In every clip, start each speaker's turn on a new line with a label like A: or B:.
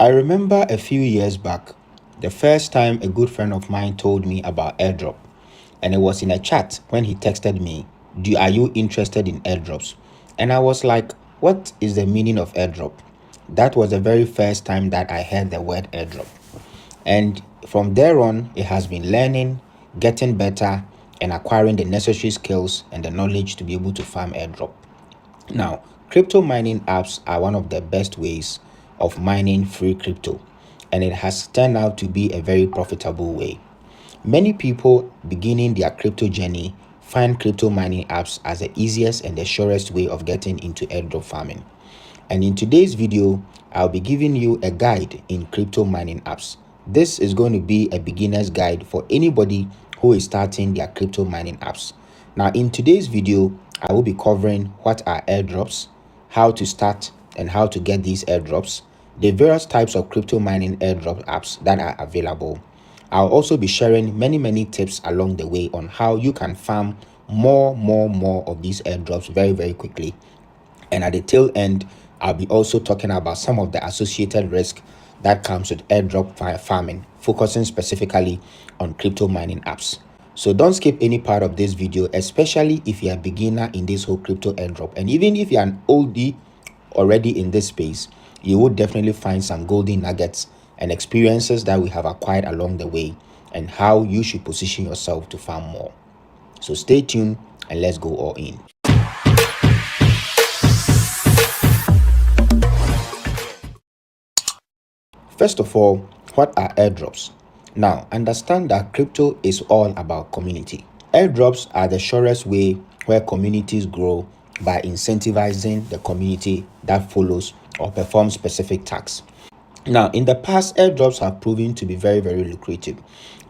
A: I remember a few years back, the first time a good friend of mine told me about Airdrop, and it was in a chat when he texted me, are you interested in airdrops? And I was like, what is the meaning of airdrop? That was the very first time that I heard the word airdrop. And from there on, it has been learning, getting better, and acquiring the necessary skills and the knowledge to be able to farm airdrop. Now, crypto mining apps are one of the best ways of mining free crypto, and it has turned out to be a very profitable way. Many people beginning their crypto journey find crypto mining apps as the easiest and the surest way of getting into airdrop farming. And in today's video, I'll be giving you a guide in crypto mining apps. This is going to be a beginner's guide for anybody who is starting their crypto mining apps. Now, in today's video, I will be covering what are airdrops, how to start and how to get these airdrops, the various types of crypto mining airdrop apps that are available. I'll also be sharing many tips along the way on how you can farm more of these airdrops very quickly. And at the tail end, I'll be also talking about some of the associated risk that comes with airdrop farming, focusing specifically on crypto mining apps. So don't skip any part of this video, especially if you're a beginner in this whole crypto airdrop. And even if you're an oldie already in this space, you will definitely find some golden nuggets and experiences that we have acquired along the way and how you should position yourself to farm more. So stay tuned and let's go all in. First of all, what are airdrops? Now, understand that crypto is all about community. Airdrops are the surest way where communities grow by incentivizing the community that follows or performs specific tasks. Now, in the past, airdrops have proven to be very lucrative.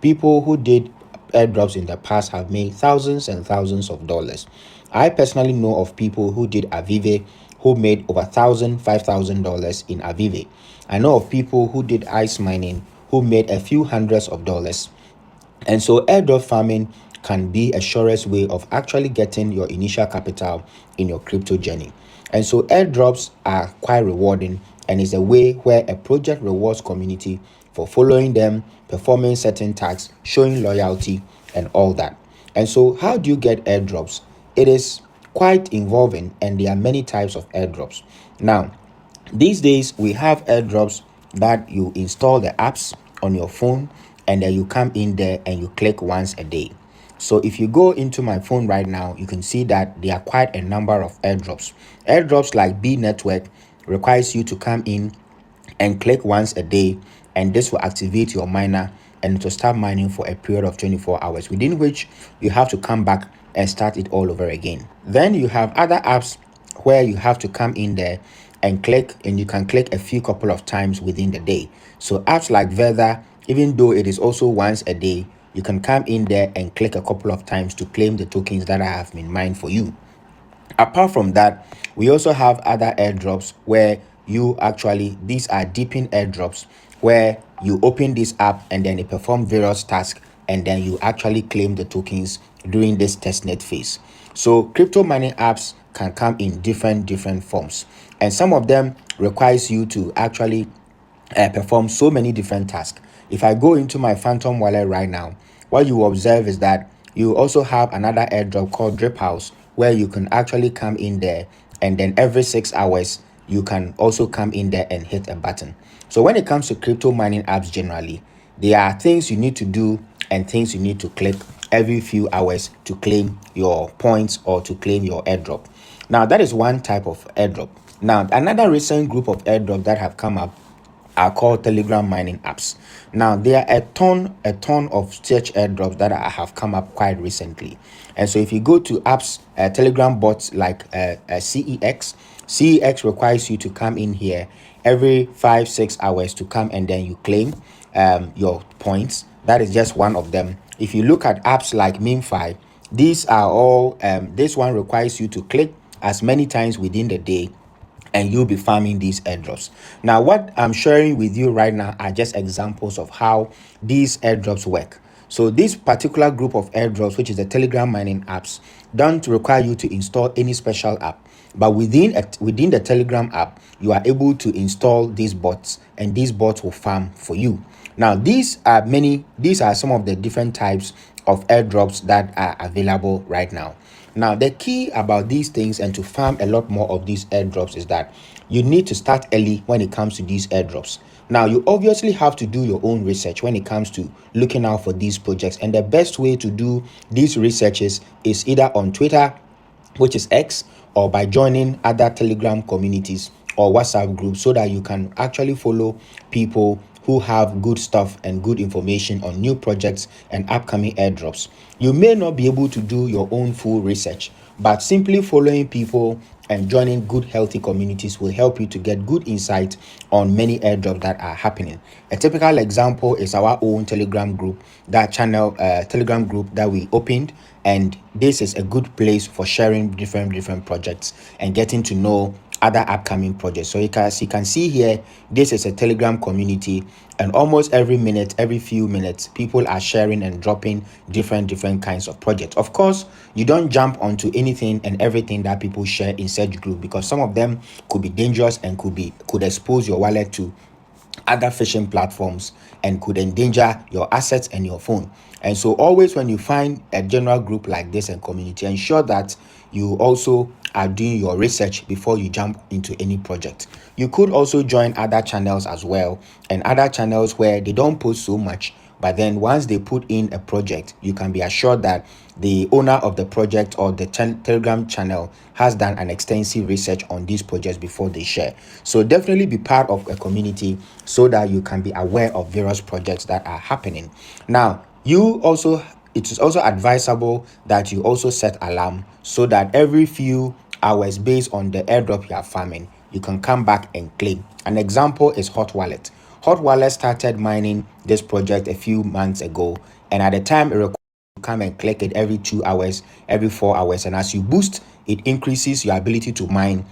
A: People who did airdrops in the past have made thousands and thousands of dollars. I personally know of people who did Avive who made over $5,000 in Avive. I know of people who did ice mining who made a few hundreds of dollars. And so airdrop farming can be a surest way of actually getting your initial capital in your crypto journey. And so airdrops are quite rewarding and is a way where a project rewards community for following them, performing certain tasks, showing loyalty and all that. And so how do you get airdrops? It is quite involving and there are many types of airdrops. Now, these days we have airdrops that you install the apps on your phone and then you come in there and you click once a day. So if you go into my phone right now, you can see that there are quite a number of airdrops. Airdrops like B Network requires you to come in and click once a day, and this will activate your miner and to start mining for a period of 24 hours, within which you have to come back and start it all over again. Then you have other apps where you have to come in there and click, and you can click a few couple of times within the day. So apps like Weather, even though it is also once a day, you can come in there and click a couple of times to claim the tokens that I have been mined for you. Apart from that, we also have other airdrops where these are deepin airdrops where you open this app and then it performs various tasks and then you actually claim the tokens during this testnet phase. So crypto mining apps can come in different forms, and some of them requires you to actually perform so many different tasks. If I go into my Phantom wallet right now, what you observe is that you also have another airdrop called Drip House where you can actually come in there and then every 6 hours you can also come in there and hit a button. So when it comes to crypto mining apps generally, there are things you need to do and things you need to click every few hours to claim your points or to claim your airdrop. Now that is one type of airdrop. Now another recent group of airdrop that have come up are called Telegram mining apps. Now there are a ton of such airdrops that have come up quite recently. And so if you go to apps, Telegram bots like CEX requires you to come in here every 5-6 hours to come and then you claim your points. That is just one of them. If you look at apps like MemeFi, these are all this one requires you to click as many times within the day and you'll be farming these airdrops. Now, what I'm sharing with you right now are just examples of how these airdrops work. So this particular group of airdrops, which is the Telegram mining apps, don't require you to install any special app. But within the Telegram app, you are able to install these bots and these bots will farm for you. Now, these are some of the different types of airdrops that are available right now. Now, the key about these things and to farm a lot more of these airdrops is that you need to start early when it comes to these airdrops. Now, you obviously have to do your own research when it comes to looking out for these projects. And the best way to do these researches is either on Twitter, which is X, or by joining other Telegram communities or WhatsApp groups so that you can actually follow people who have good stuff and good information on new projects and upcoming airdrops. You may not be able to do your own full research, but simply following people and joining good healthy communities will help you to get good insight on many airdrops that are happening. A typical example is our own Telegram group, that channel Telegram group that we opened, and this is a good place for sharing different projects and getting to know other upcoming projects. So you can see here, this is a Telegram community, and almost every minute, every few minutes, people are sharing and dropping different kinds of projects. Of course, you don't jump onto anything and everything that people share in such group, because some of them could be dangerous and could expose your wallet to other phishing platforms and could endanger your assets and your phone. And so always when you find a general group like this and community, ensure that you also are doing your research before you jump into any project. You could also join other channels as well, and other channels where they don't post so much, but then once they put in a project, you can be assured that the owner of the project or the Telegram channel has done an extensive research on these projects before they share. So definitely be part of a community so that you can be aware of various projects that are happening. Now, it is also advisable that you also set alarm so that every few hours, based on the airdrop you are farming, you can come back and claim. An example is Hot Wallet. Hot Wallet started mining this project a few months ago, and at the time it required you come and click it every 2 hours, every 4 hours, and as you boost, it increases your ability to mine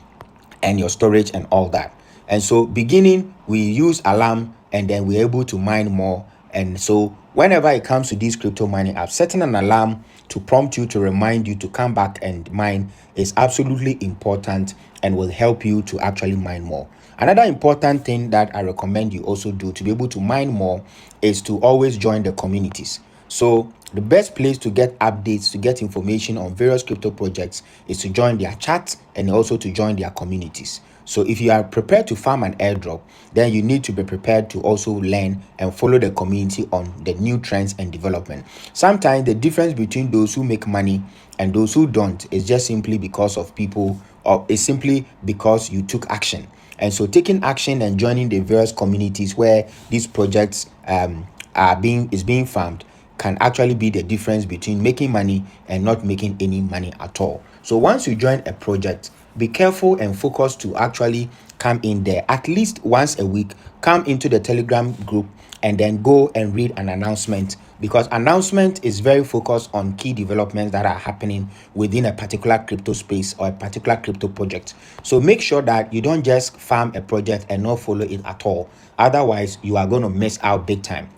A: and your storage and all that. And so beginning, we use alarm, and then we're able to mine more. And so whenever it comes to these crypto mining apps, setting an alarm to prompt you, to remind you to come back and mine, is absolutely important and will help you to actually mine more. Another important thing that I recommend you also do to be able to mine more is to always join the communities. So the best place to get updates, to get information on various crypto projects, is to join their chat and also to join their communities. So if you are prepared to farm an airdrop, then you need to be prepared to also learn and follow the community on the new trends and development. Sometimes the difference between those who make money and those who don't is just simply because of people, or is simply because you took action. And so taking action and joining the various communities where these projects is being farmed can actually be the difference between making money and not making any money at all. So once you join a project, be careful and focus to actually come in there at least once a week. Come into the Telegram group and then go and read an announcement, because announcement is very focused on key developments that are happening within a particular crypto space or a particular crypto project. So make sure that you don't just farm a project and not follow it at all. Otherwise, you are going to miss out big time.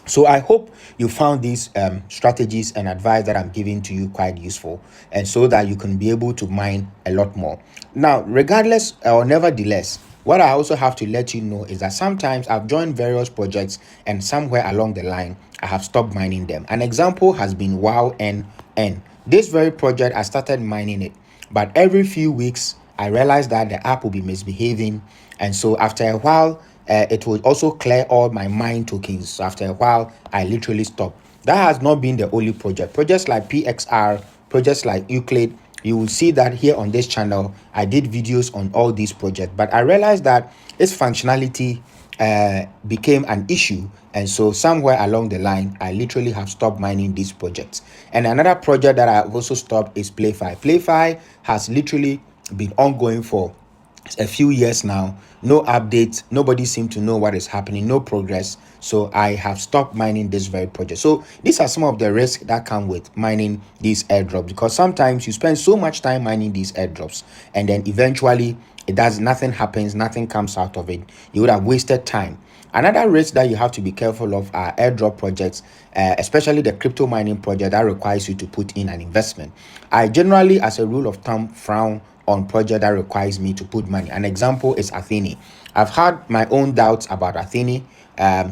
A: So I hope you found these strategies and advice that I'm giving to you quite useful, and so that you can be able to mine a lot more. Now, regardless or nevertheless, what I also have to let you know is that sometimes I've joined various projects and somewhere along the line, I have stopped mining them. An example has been WowNN. This very project, I started mining it, but every few weeks, I realized that the app will be misbehaving. And so after a while, it will also clear all my mine tokens. So after a while, I literally stopped. That has not been the only project. Projects like PXR, projects like Euclid, you will see that here on this channel, I did videos on all these projects. But I realized that its functionality became an issue. And so somewhere along the line, I literally have stopped mining these projects. And another project that I've also stopped is PlayFi. PlayFi has literally been ongoing for a few years now. No updates, nobody seems to know what is happening, no progress. So I have stopped mining this very project. So these are some of the risks that come with mining these airdrops, because sometimes you spend so much time mining these airdrops and then eventually nothing happens, nothing comes out of it. You would have wasted time. Another risk that you have to be careful of are airdrop projects, especially the crypto mining project that requires you to put in an investment. I generally, as a rule of thumb, frown on project that requires me to put money. An example is Athene. I've had my own doubts about Athene.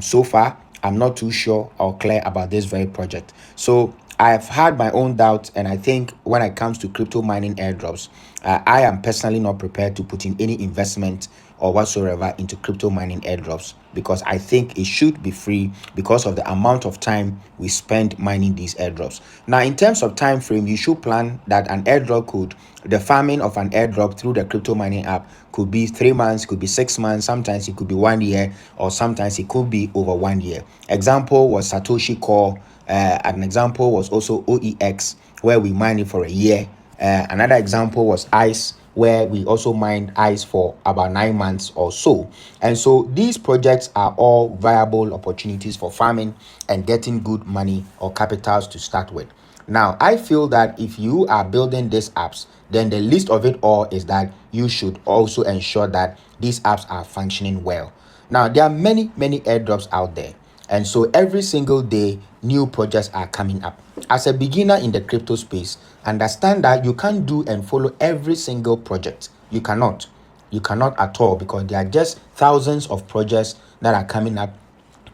A: So far, I'm not too sure or clear about this very project. So I've had my own doubts, and I think when it comes to crypto mining airdrops, I am personally not prepared to put in any investment or whatsoever into crypto mining airdrops, because I think it should be free because of the amount of time we spend mining these airdrops. Now, in terms of time frame, you should plan that an airdrop the farming of an airdrop through the crypto mining app could be 3 months, could be 6 months, sometimes it could be 1 year, or sometimes it could be over 1 year. Example was Satoshi Core. An example was also OEX, where we mined it for a year. Another example was ICE, where we also mined ICE for about 9 months or so. And so these projects are all viable opportunities for farming and getting good money or capitals to start with. Now, I feel that if you are building these apps, then the least of it all is that you should also ensure that these apps are functioning well. Now, there are many, many airdrops out there. And so every single day, new projects are coming up. As a beginner in the crypto space, understand that you can't do and follow every single project. You cannot. You cannot at all, because there are just thousands of projects that are coming up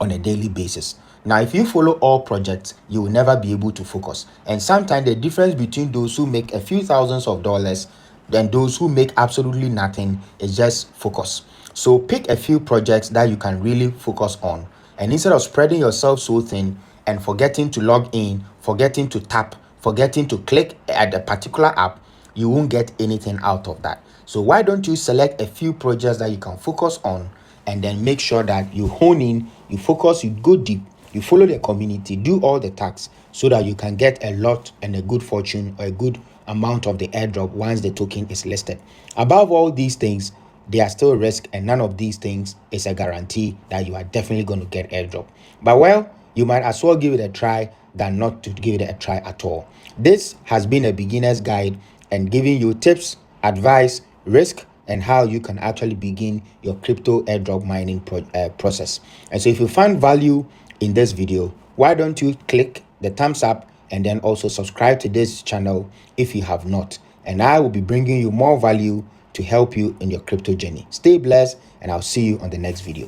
A: on a daily basis. Now, if you follow all projects, you will never be able to focus. And sometimes the difference between those who make a few thousands of dollars and those who make absolutely nothing is just focus. So pick a few projects that you can really focus on. And instead of spreading yourself so thin and forgetting to log in, forgetting to tap, forgetting to click at a particular app, you won't get anything out of that. So why don't you select a few projects that you can focus on, and then make sure that you hone in, you focus, you go deep, you follow the community, do all the tasks, so that you can get a lot and a good fortune or a good amount of the airdrop once the token is listed. Above all these things, there are still risks, and none of these things is a guarantee that you are definitely going to get airdrop. But well, you might as well give it a try than not to give it a try at all. This has been a beginner's guide and giving you tips, advice, risk, and how you can actually begin your crypto airdrop mining process. And so if you find value in this video, why don't you click the thumbs up and then also subscribe to this channel if you have not. And I will be bringing you more value to help you in your crypto journey. Stay blessed, and I'll see you on the next video.